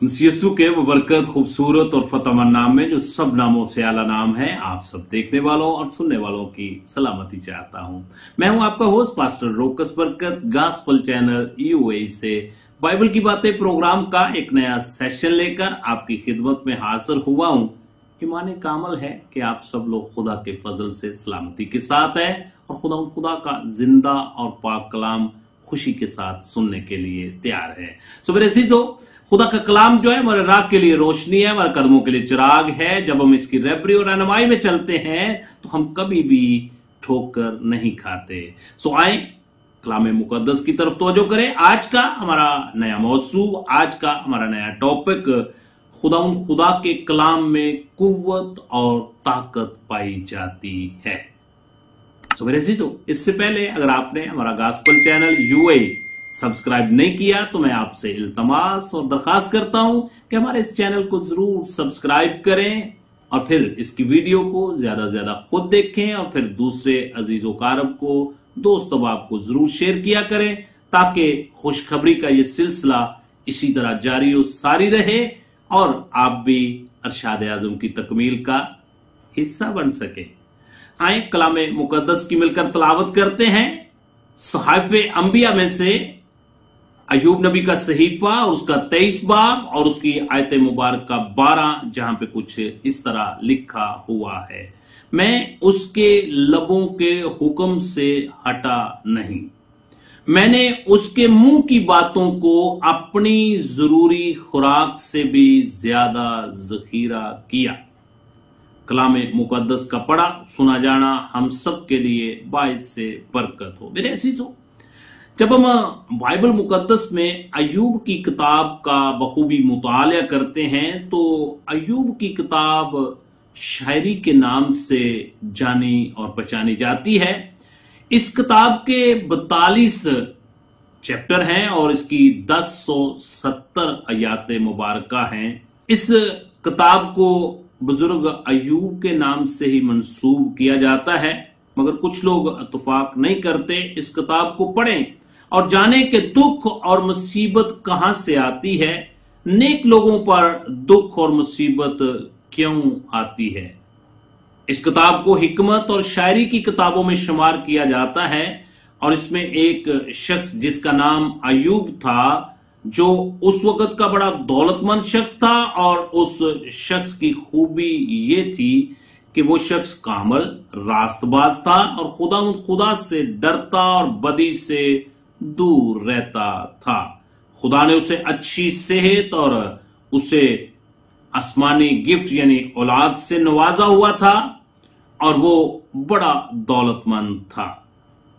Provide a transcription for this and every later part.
यीशु के बरकत खूबसूरत और फतेहमंद नाम में जो सब नामों से आला नाम है, आप सब देखने वालों और सुनने वालों की सलामती चाहता हूं। मैं हूं आपका होस्ट पास्टर रोकस बरकत, गॉस्पेल चैनल यूएई से बाइबल की बातें प्रोग्राम का एक नया सेशन लेकर आपकी खिदमत में हाजिर हुआ हूं। ईमान कामल है कि आप सब लोग खुदा के फजल से सलामती के साथ है और खुदा का जिंदा और पाक कलाम खुशी के साथ सुनने के लिए तैयार है। सो मेरे अजीजों, खुदा का कलाम जो है हमारे राह के लिए रोशनी है, हमारे कदमों के लिए चिराग है। जब हम इसकी रहबरी और रहनुमाई में चलते हैं तो हम कभी भी ठोकर नहीं खाते। सो आए कलाम मुकद्दस की तरफ तवज्जो करें। आज का हमारा नया मौजू, आज का हमारा नया टॉपिक, खुदा के कलाम में कुव्वत और ताकत पाई जाती है। सो मेरे अजीजों, इससे पहले अगर आपने हमारा गॉस्पेल चैनल यूएई सब्सक्राइब नहीं किया तो मैं आपसे इल्तमास और दरखास्त करता हूं कि हमारे इस चैनल को जरूर सब्सक्राइब करें और फिर इसकी वीडियो को ज्यादा से ज्यादा खुद देखें और फिर दूसरे अजीजों कारब को, दोस्त अहबाब को जरूर शेयर किया करें ताकि खुशखबरी का ये सिलसिला इसी तरह जारी और सारी रहे और आप भी अरशाद आज़म की तकमील का हिस्सा बन सके। आए कलाम मुकद्दस की मिलकर तलावत करते हैं। सहाइफे अंबिया में से अयूब नबी का सहीफा, उसका 23 बाब और उसकी आयत मुबारक का 12, जहां पे कुछ इस तरह लिखा हुआ है, मैं उसके लबों के हुक्म से हटा नहीं, मैंने उसके मुंह की बातों को अपनी जरूरी खुराक से भी ज्यादा जखीरा किया। कलाम मुकद्दस का पढ़ा सुना जाना हम सब के लिए बाइस से बरकत हो। मेरे अजीजों, जब हम बाइबल मुकद्दस में अयूब की किताब का बखूबी मुताला करते हैं तो अयूब की किताब शायरी के नाम से जानी और पहचानी जाती है। इस किताब के 42 चैप्टर हैं और इसकी 1070 आयात मुबारका हैं। इस किताब को बुजुर्ग अयूब के नाम से ही मंसूब किया जाता है, मगर कुछ लोग इत्तेफाक नहीं करते। इस किताब को पढ़ें और जाने कि दुख और मुसीबत कहां से आती है, नेक लोगों पर दुख और मुसीबत क्यों आती है। इस किताब को हिकमत और शायरी की किताबों में शुमार किया जाता है और इसमें एक शख्स जिसका नाम अयूब था, जो उस वक्त का बड़ा दौलतमंद शख्स था और उस शख्स की खूबी ये थी कि वो शख्स कामल रास्तबाज था और खुदा से डरता और बदी से दूर रहता था। खुदा ने उसे अच्छी सेहत और उसे आसमानी गिफ्ट यानी औलाद से नवाजा हुआ था और वो बड़ा दौलतमंद था।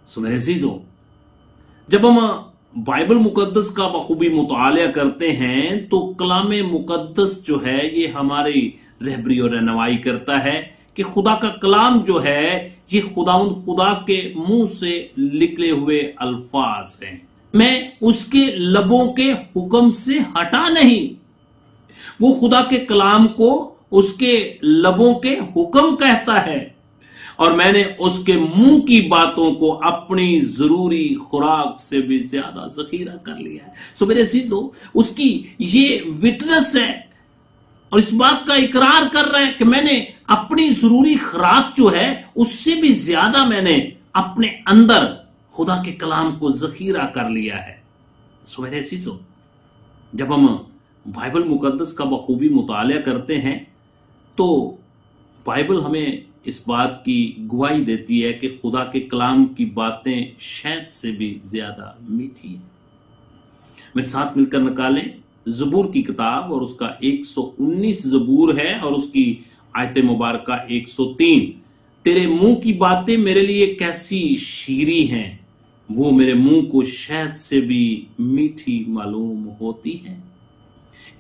सो मेरे अजीजों, जब हम बाइबल मुकद्दस का बखूबी मुताला करते हैं तो कलाम मुकद्दस जो है ये हमारी रहबरी और रहनुमाई करता है कि खुदा का कलाम जो है ये खुदा के मुंह से निकले हुए अल्फाज हैं। मैं उसके लबों के हुक्म से हटा नहीं, वो खुदा के कलाम को उसके लबों के हुक्म कहता है और मैंने उसके मुंह की बातों को अपनी जरूरी खुराक से भी ज्यादा जखीरा कर लिया है। सो मेरे अजीजों, उसकी ये विटनेस है और इस बात का इकरार कर रहा है कि मैंने अपनी जरूरी खुराक जो है उससे भी ज्यादा मैंने अपने अंदर खुदा के कलाम को जखीरा कर लिया है। सो मेरे अजीजों, जब हम बाइबल मुकद्दस का बखूबी मुताला करते हैं तो बाइबल हमें इस बात की गवाही देती है कि खुदा के कलाम की बातें शहद से भी ज्यादा मीठी है। मेरे साथ मिलकर निकालें ज़बूर की किताब और उसका 119 ज़बूर है और उसकी आयत मुबारक 103। तेरे मुंह की बातें मेरे लिए कैसी शीरी हैं, वो मेरे मुंह को शहद से भी मीठी मालूम होती है।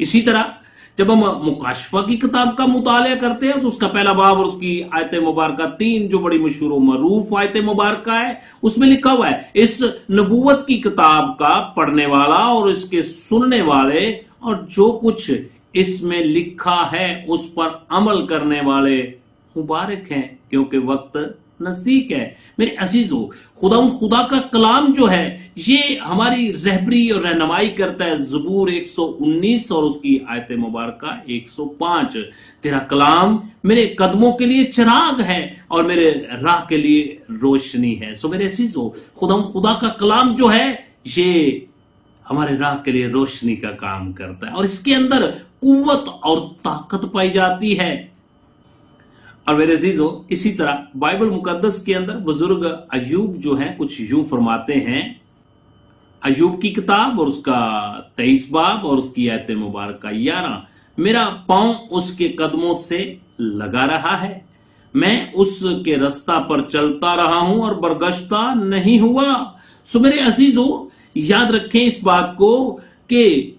इसी तरह जब हम मुकाशफा की किताब का मुताला करते हैं तो उसका पहला बाब और उसकी आयत मुबारक 3 जो बड़ी मशहूर और मरूफ आयत मुबारक है, उसमें लिखा हुआ है, इस नबूवत की किताब का पढ़ने वाला और इसके सुनने वाले और जो कुछ इसमें लिखा है उस पर अमल करने वाले मुबारक हैं, क्योंकि वक्त नजदीक है। मेरे अजीजों, खुदा का कलाम जो है ये हमारी रहबरी और रहनुमाई करता है। ज़बूर 119 और उसकी आयत मुबारक 105, तेरा कलाम मेरे कदमों के लिए चिराग है और मेरे राह के लिए रोशनी है। सो मेरे अजीजों, खुदा का कलाम जो है ये हमारे राह के लिए रोशनी का काम करता है और इसके अंदर कुव्वत और ताकत पाई जाती है। और मेरे अजीजों, इसी तरह बाइबल मुकद्दस के अंदर बुजुर्ग अय्यूब जो है कुछ यूं फरमाते हैं। अय्यूब की किताब और उसका 23 बाब और उसकी आयत मुबारक 11, मेरा पांव उसके कदमों से लगा रहा है, मैं उसके रास्ता पर चलता रहा हूं और बरगश्ता नहीं हुआ। सो मेरे अजीजों, याद रखें इस बात को कि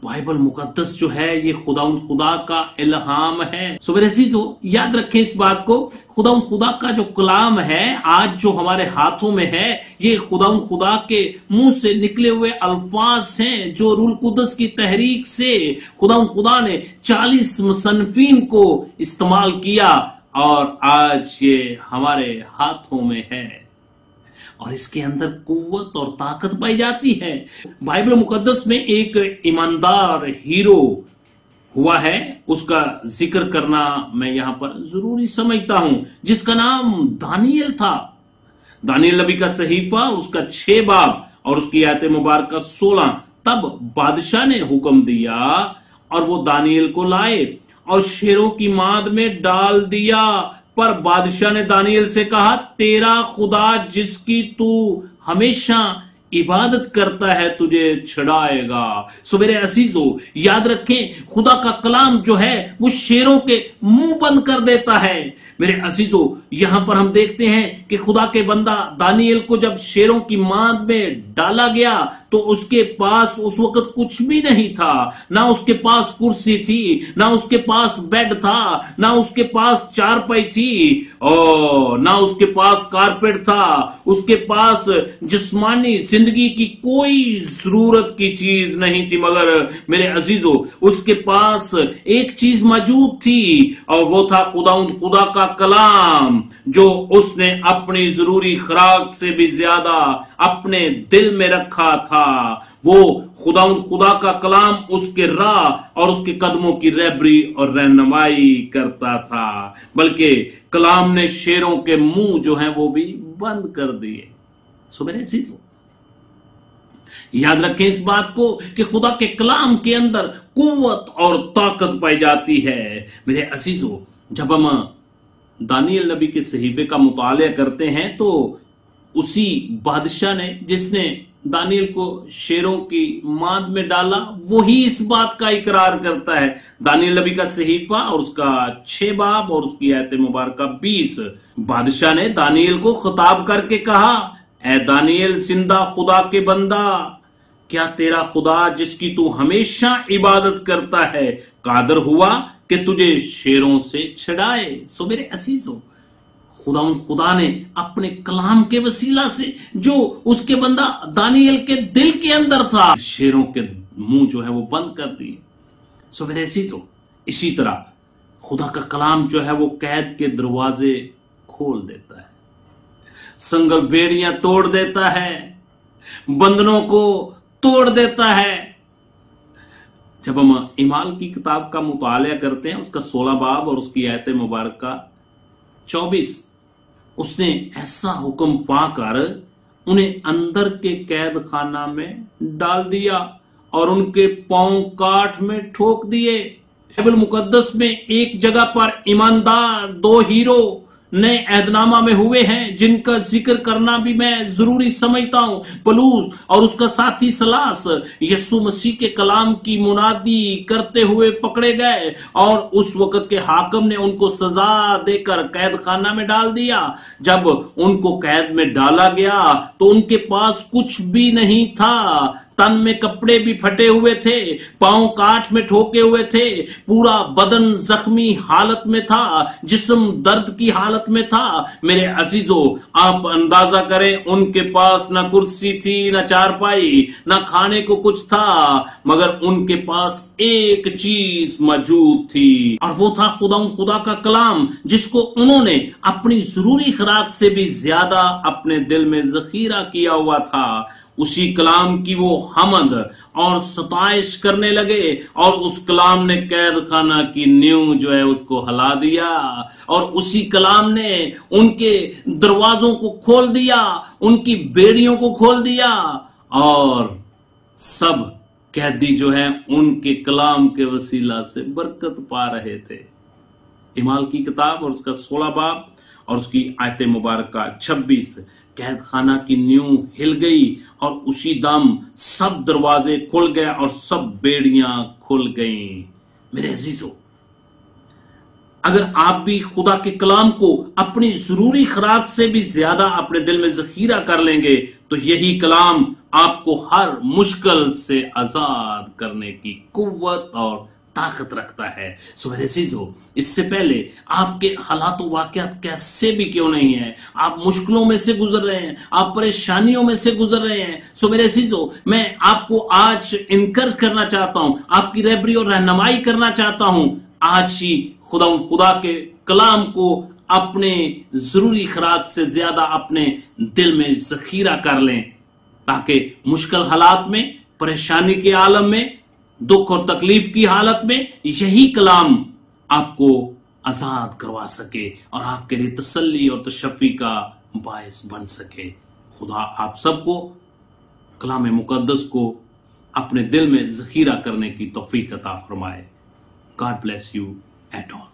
बाइबल मुकद्दस जो है ये खुदा का इल्हाम है। सो मेरे अजीजों, याद रखें इस बात को, खुदा का जो कलाम है आज जो हमारे हाथों में है ये खुदा के मुंह से निकले हुए अल्फाज हैं जो रूह कुद्दस की तहरीक से खुदा ने 40 मुसन्निफीन को इस्तेमाल किया और आज ये हमारे हाथों में है और इसके अंदर कुव्वत और ताकत पाई जाती है। बाइबल मुकद्दस में एक ईमानदार हीरो हुआ है, उसका जिक्र करना मैं यहां पर जरूरी समझता हूं, जिसका नाम दानियल था। दानियल नबी का सहीफा उसका 6 बाब और उसकी आयत मुबारक 16, तब बादशाह ने हुक्म दिया और वो दानियल को लाए और शेरों की माद में डाल दिया। पर बादशाह ने दानियल से कहा, तेरा खुदा जिसकी तू हमेशा इबादत करता है तुझे छुड़ाएगा। सो मेरे अजीजों, याद रखें, खुदा का कलाम जो है वो शेरों के मुंह बंद कर देता है। मेरे अजीजों, यहां पर हम देखते हैं कि खुदा के बंदा दानियल को जब शेरों की माद में डाला गया तो उसके पास उस वक्त कुछ भी नहीं था, ना उसके पास कुर्सी थी, ना उसके पास बेड था, ना उसके पास चारपाई थी और ना उसके पास कारपेट था। उसके पास जिस्मानी जिंदगी की कोई जरूरत की चीज नहीं थी, मगर मेरे अजीजों उसके पास एक चीज मौजूद थी और वो था खुदा का कलाम, जो उसने अपनी जरूरी खुराक से भी ज्यादा अपने दिल में रखा था। वो खुदा का कलाम उसके राह और उसके कदमों की रहबरी और रहनुमाई करता था, बल्कि कलाम ने शेरों के मुंह जो हैं वो भी बंद कर दिए। सो मेरे अजीजों, याद रखें इस बात को कि खुदा के कलाम के अंदर कुव्वत और ताकत पाई जाती है। मेरे अजीजों, जब हम दानियल नबी के सहीफे का मुताला करते हैं तो उसी बादशाह ने जिसने दानियल को शेरों की माद में डाला वही इस बात का इकरार करता है। दानियल नबी का सहीफा और उसका 6 बाब और उसकी आयत मुबारक 20, बादशाह ने दानियल को खिताब करके कहा, ऐ दानियल जिंदा खुदा के बंदा, क्या तेरा खुदा जिसकी तू हमेशा इबादत करता है कादर हुआ कि तुझे शेरों से छुड़ाए। सो मेरे अजीजों, खुदा ने अपने कलाम के वसीला से जो उसके बंदा दानियल के दिल के अंदर था, शेरों के मुंह जो है वो बंद कर दिए। सो मेरे अजीजों, इसी तरह खुदा का कलाम जो है वो कैद के दरवाजे खोल देता है, संगल बेड़ियां तोड़ देता है, बंधनों को तोड़ देता है। जब हम इमाल की किताब का मुताला करते हैं उसका 16 बाब और उसकी आयत मुबारक 24, उसने ऐसा हुक्म पाकर उन्हें अंदर के कैद खाना में डाल दिया और उनके पांव काठ में ठोक दिए। बाइबल मुकद्दस में एक जगह पर ईमानदार 2 हीरो नए अहदनामा में हुए हैं जिनका जिक्र करना भी मैं जरूरी समझता हूं। पलूस और उसका साथी सलास यीशु मसीह के कलाम की मुनादी करते हुए पकड़े गए और उस वक्त के हाकिम ने उनको सजा देकर कैद खाना में डाल दिया। जब उनको कैद में डाला गया तो उनके पास कुछ भी नहीं था। तन में कपड़े भी फटे हुए थे, पांव काठ में ठोके हुए थे, पूरा बदन जख्मी हालत में था, जिस्म दर्द की हालत में था। मेरे अजीजों, आप अंदाजा करें, उनके पास ना कुर्सी थी, ना चारपाई, ना खाने को कुछ था, मगर उनके पास एक चीज मौजूद थी, और वो था खुदा का कलाम, जिसको उन्होंने अपनी जरूरी खुराक से भी ज्यादा अपने दिल में जखीरा किया हुआ था। उसी कलाम की वो हमद और सताइश करने लगे, और उस कलाम ने कैद खाना की नींव जो है उसको हिला दिया, और उसी कलाम ने उनके दरवाजों को खोल दिया, उनकी बेड़ियों को खोल दिया, और सब कैदी जो है उनके कलाम के वसीला से बरकत पा रहे थे। इमाल की किताब और उसका 16 बाब और उसकी आयत मुबारक का 26। कैद खाना की नींव हिल गई और उसी दम सब दरवाजे खुल गए और सब बेड़ियां खुल गईं। मेरे अजीजों, अगर आप भी खुदा के कलाम को अपनी जरूरी खुराक से भी ज्यादा अपने दिल में जखीरा कर लेंगे, तो यही कलाम आपको हर मुश्किल से आजाद करने की कुव्वत और ताकत रखता है। सो मेरे अजीजों, इससे पहले आपके हालात वाकयात कैसे भी क्यों नहीं है, आप मुश्किलों में से गुजर रहे हैं, आप परेशानियों में से गुजर रहे हैं, सो मेरे अजीजों, मैं आपको आज इनकरेज करना चाहता हूं, आपकी रहबरी और रहनुमाई करना चाहता हूं। आज ही खुदा के कलाम को अपने जरूरी खुराक से ज्यादा अपने दिल में जखीरा कर लें, ताकि मुश्किल हालात में, परेशानी के आलम में, दुख और तकलीफ की हालत में यही कलाम आपको आजाद करवा सके और आपके लिए तसल्ली और तशफ़ी का बायस बन सके। खुदा आप सबको कलाम मुकद्दस को अपने दिल में जखीरा करने की तौफीक अता फरमाए। God bless you at all.